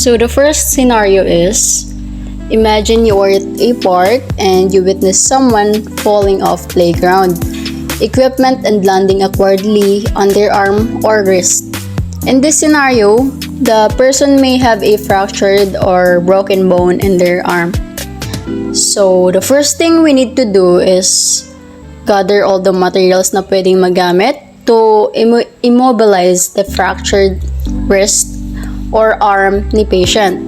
So the first scenario is, imagine you are at a park and you witness someone falling off playground. Equipment and landing awkwardly on their arm or wrist. In this scenario, the person may have a fractured or broken bone in their arm. So the first thing we need to do is gather all the materials na pwedeng magamit to immobilize the fractured wrist or arm ni patient.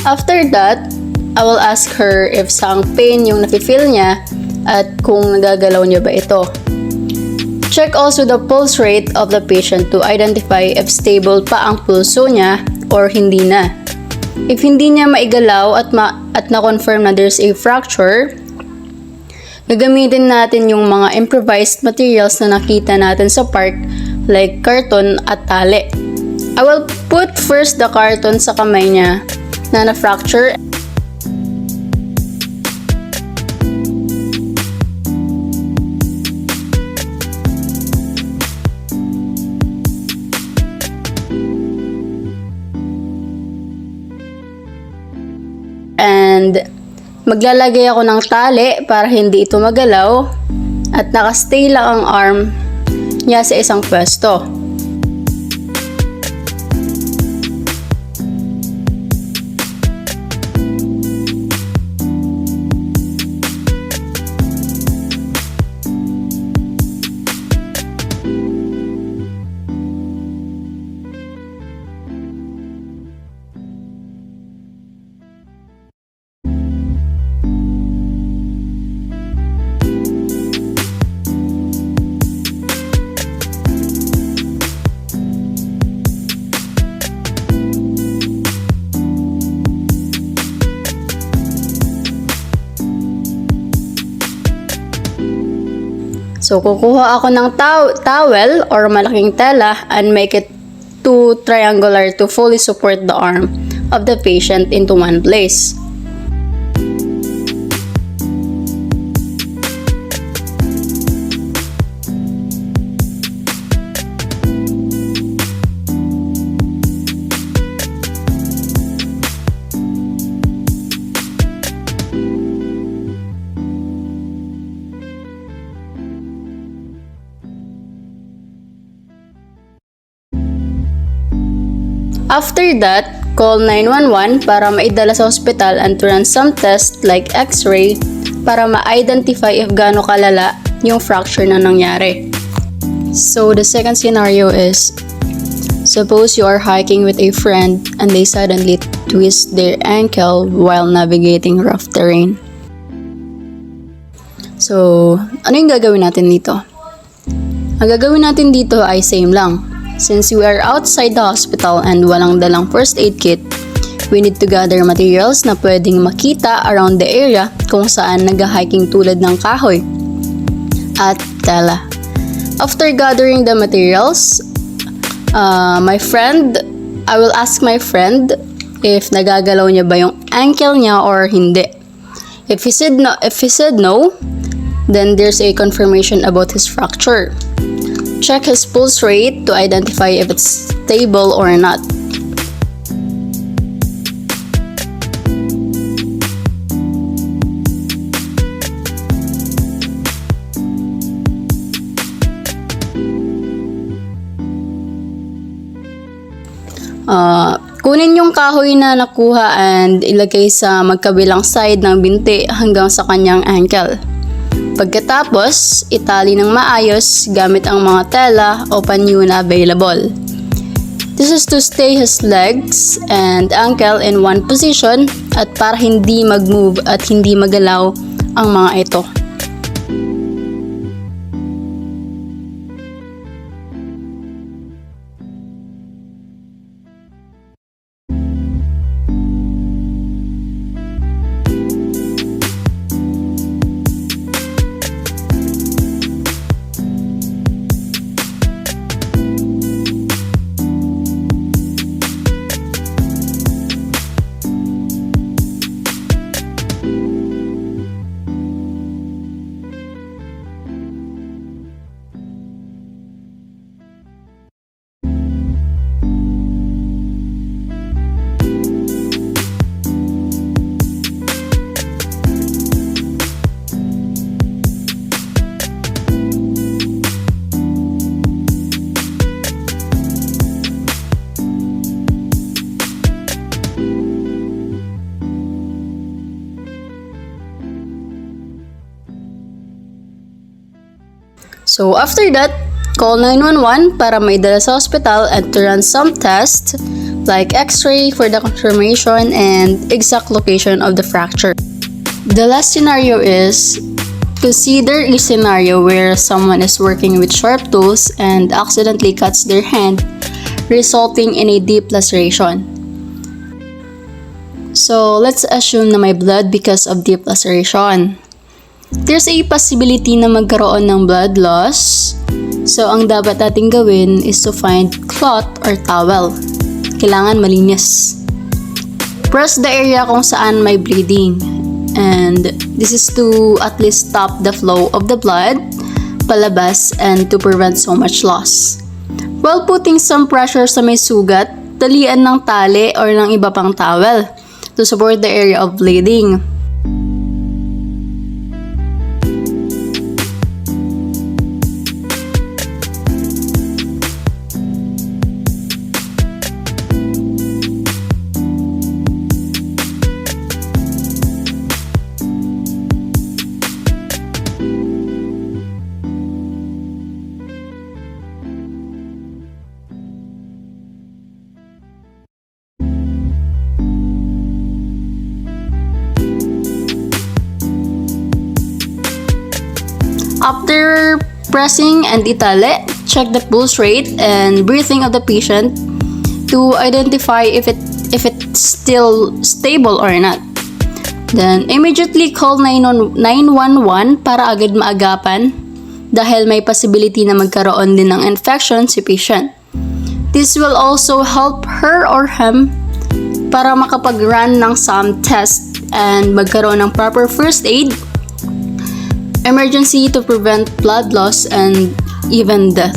After that, I will ask her if saang pain yung nafe-feel niya at kung nagagalaw niya ba ito. Check also the pulse rate of the patient to identify if stable pa ang pulso niya or hindi na. If hindi niya maigalaw at na-confirm na there's a fracture, gagamitin natin yung mga improvised materials na nakita natin sa park like karton at tali. I will put first the karton sa kamay niya na na-fracture. And maglalagay ako ng tali para hindi ito magalaw at nakastay lang ang arm niya sa isang pwesto. So, kukuha ako ng towel or malaking tela and make it too triangular to fully support the arm of the patient into one place. After that, call 911 para maidala sa hospital and to run some tests like x-ray para ma-identify if gaano kalala yung fracture na nangyari. So the second scenario is, suppose you are hiking with a friend and they suddenly twist their ankle while navigating rough terrain. So, ano yung gagawin natin dito? Ang gagawin natin dito ay same lang. Since we are outside the hospital and walang dalang first aid kit, we need to gather materials na pwedeng makita around the area kung saan nag-hiking tulad ng kahoy at tela. After gathering the materials, I will ask my friend if nagagalaw niya ba yung ankle niya or hindi. If he said no, then there's a confirmation about his fracture. Check his pulse rate to identify if it's stable or not. Kunin yung kahoy na nakuha and ilagay sa magkabilang side ng binti hanggang sa kanyang ankle. Pagkatapos, itali ng maayos gamit ang mga tela o panyo na available. This is to stay his legs and ankle in one position at para hindi mag-move at hindi magalaw ang mga ito. So after that, call 911 para maidala sa hospital and to run some tests like x-ray for the confirmation and exact location of the fracture. The last scenario is, consider a scenario where someone is working with sharp tools and accidentally cuts their hand, resulting in a deep laceration. So let's assume na may blood because of deep laceration. There's a possibility na magkaroon ng blood loss. So ang dapat natin gawin is to find cloth or towel. Kailangan malinis. Press the area kung saan may bleeding. And this is to at least stop the flow of the blood palabas and to prevent so much loss. While putting some pressure sa may sugat, talian ng tali or ng iba pang towel to support the area of bleeding. After pressing and itali, check the pulse rate and breathing of the patient to identify if it's still stable or not. Then immediately call 911 para agad maagapan dahil may possibility na magkaroon din ng infection si patient. This will also help her or him para makapag-run ng some test and magkaroon ng proper first aid, emergency to prevent blood loss and even death.